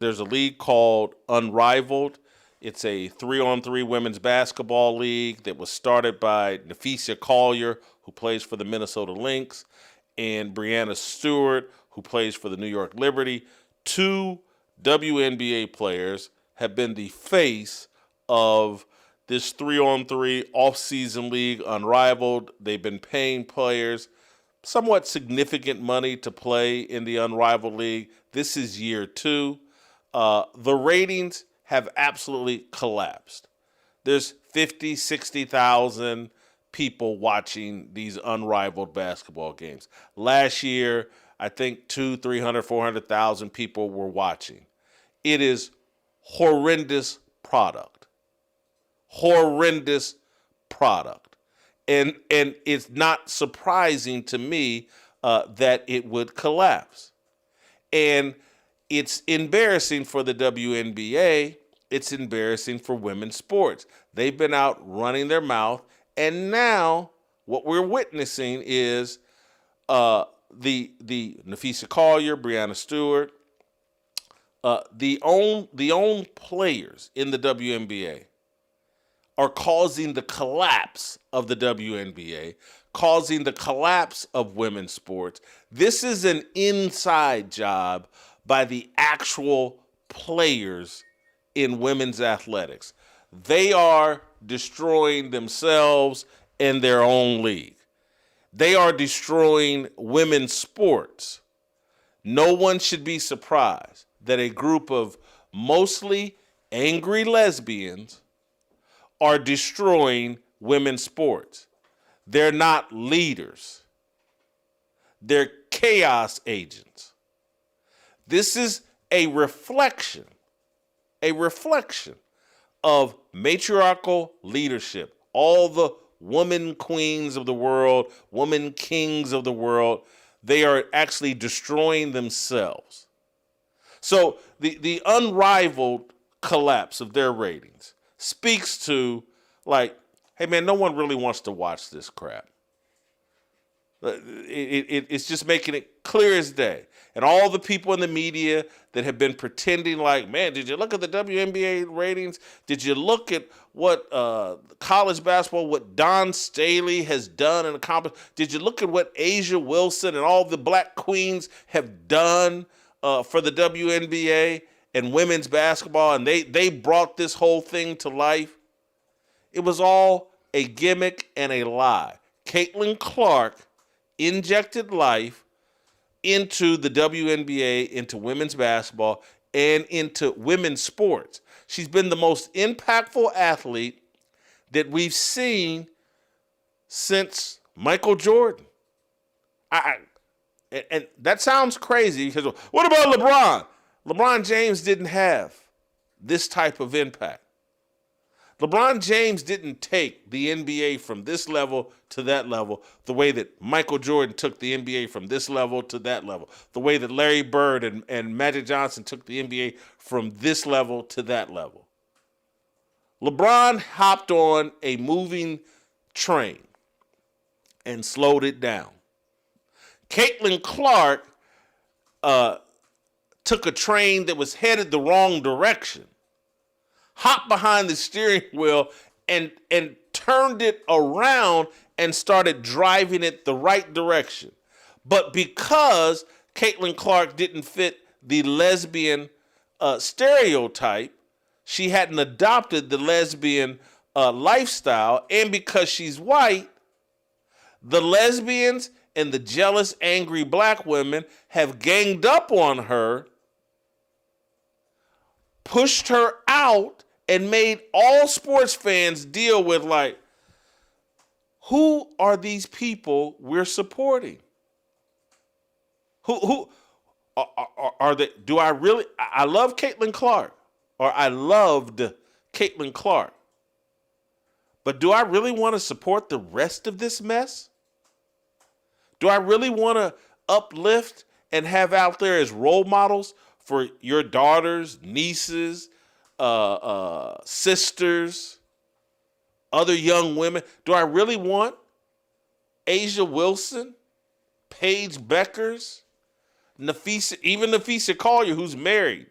There's a league called Unrivaled. It's a 3-on-3 women's basketball league that was started by Nafisa Collier, who plays for the Minnesota Lynx, and Brianna Stewart, who plays for the New York Liberty. Two WNBA players have been the face of this 3-on-3 off-season league, Unrivaled. They've been paying players somewhat significant money to play in the Unrivaled League. This is year 2. The ratings have absolutely collapsed. There's 50, 60,000 people watching these Unrivaled basketball games. Last year, I think 200, 300, 400,000 people were watching. It is horrendous product. Horrendous product. And it's not surprising to me that it would collapse. And it's embarrassing for the WNBA. It's embarrassing for women's sports. They've been out running their mouth, and now what we're witnessing is the Nafisa Collier, Brianna Stewart, the own players in the WNBA are causing the collapse of the WNBA, causing the collapse of women's sports. This is an inside job by the actual players in women's athletics. They are destroying themselves and their own league. They are destroying women's sports. No one should be surprised that a group of mostly angry lesbians are destroying women's sports. They're not leaders. They're chaos agents. This is a reflection of matriarchal leadership. All the woman queens of the world, woman kings of the world, they are actually destroying themselves. So the unrivaled collapse of their ratings speaks to, like, hey man, no one really wants to watch this crap. It's just making it clear as day. And all the people in the media that have been pretending like, man, did you look at the WNBA ratings? Did you look at what college basketball, what Don Staley has done and accomplished? Did you look at what Asia Wilson and all the black queens have done for the WNBA and women's basketball? And they brought this whole thing to life. It was all a gimmick and a lie. Caitlin Clark injected life into the WNBA, into women's basketball, and into women's sports. She's been the most impactful athlete that we've seen since Michael Jordan. And that sounds crazy because what about LeBron? LeBron James didn't have this type of impact. LeBron James didn't take the NBA from this level to that level the way that Michael Jordan took the NBA from this level to that level, the way that Larry Bird and Magic Johnson took the NBA from this level to that level. LeBron hopped on a moving train and slowed it down. Caitlin Clark took a train that was headed the wrong direction, hopped behind the steering wheel and turned it around and started driving it the right direction. But because Caitlin Clark didn't fit the lesbian stereotype, she hadn't adopted the lesbian lifestyle, and because she's white, the lesbians and the jealous, angry black women have ganged up on her, pushed her out, and made all sports fans deal with, like, who are these people we're supporting? Who are they? Do I really? I love Caitlin Clark, or I loved Caitlin Clark, but do I really want to support the rest of this mess? Do I really want to uplift and have out there as role models for your daughters, nieces, sisters, other young women? Do I really want Asia Wilson, Paige Beckers, Nafisa Collier, who's married.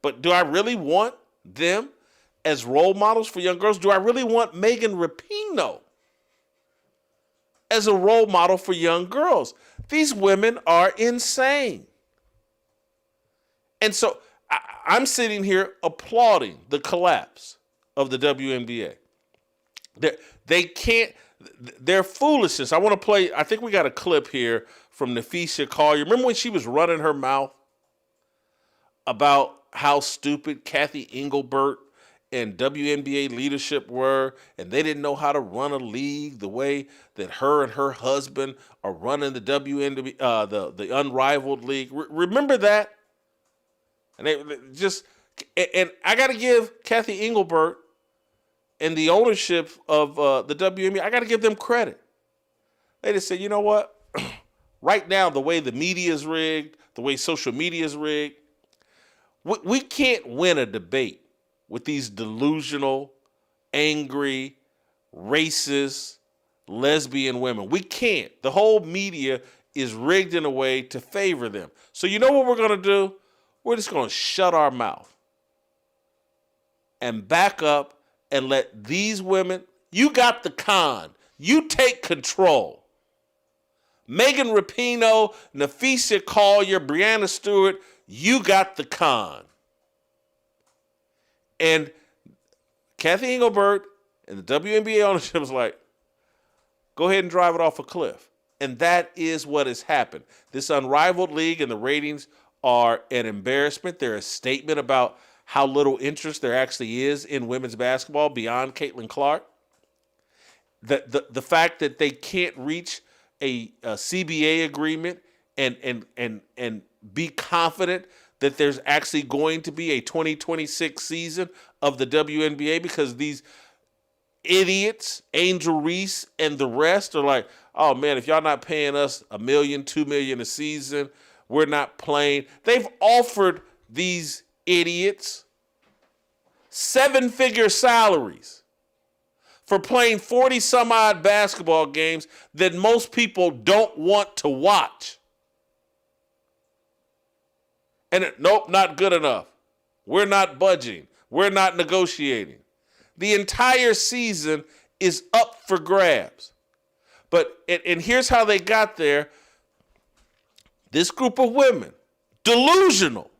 But do I really want them as role models for young girls? Do I really want Megan Rapinoe as a role model for young girls? These women are insane. And so I'm sitting here applauding the collapse of the WNBA. They can't, their foolishness. I want to play, I think we got a clip here from Nafisa Collier. Remember when she was running her mouth about how stupid Kathy Engelbert and WNBA leadership were, and they didn't know how to run a league the way that her and her husband are running the WNBA, the Unrivaled league. Remember that? And and I got to give Kathy Engelbert and the ownership of the WNBA, I got to give them credit. They just said, you know what? Right now, the way the media is rigged, the way social media is rigged, we can't win a debate with these delusional, angry, racist, lesbian women. We can't. The whole media is rigged in a way to favor them. So you know what we're going to do? We're just going to shut our mouth and back up and let these women, you got the con. You take control. Megan Rapinoe, Nafisa Collier, Breanna Stewart, you got the con. And Kathy Engelbert and the WNBA ownership was like, go ahead and drive it off a cliff. And that is what has happened. This Unrivaled league and the ratings are an embarrassment. They're a statement about how little interest there actually is in women's basketball beyond Caitlin Clark. The fact that they can't reach a CBA agreement and be confident that there's actually going to be a 2026 season of the WNBA because these idiots, Angel Reese and the rest are like, oh man, if y'all not paying us $1 million, $2 million a season, we're not playing. They've offered these idiots 7-figure salaries for playing 40 some odd basketball games that most people don't want to watch. And nope, not good enough. We're not budging. We're not negotiating. The entire season is up for grabs. But, and here's how they got there. This group of women, delusional,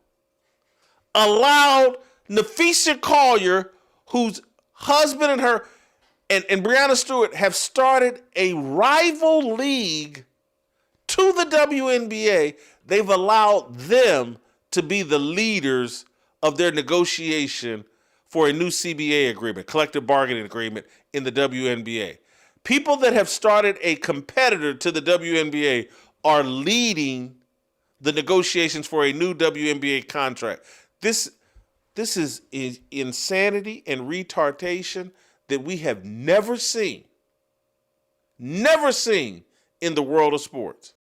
allowed Nafisa Collier, whose husband and her and Breanna Stewart have started a rival league to the WNBA. They've allowed them to be the leaders of their negotiation for a new CBA agreement, collective bargaining agreement in the WNBA. People that have started a competitor to the WNBA are leading the negotiations for a new WNBA contract. This is insanity and retardation that we have never seen in the world of sports.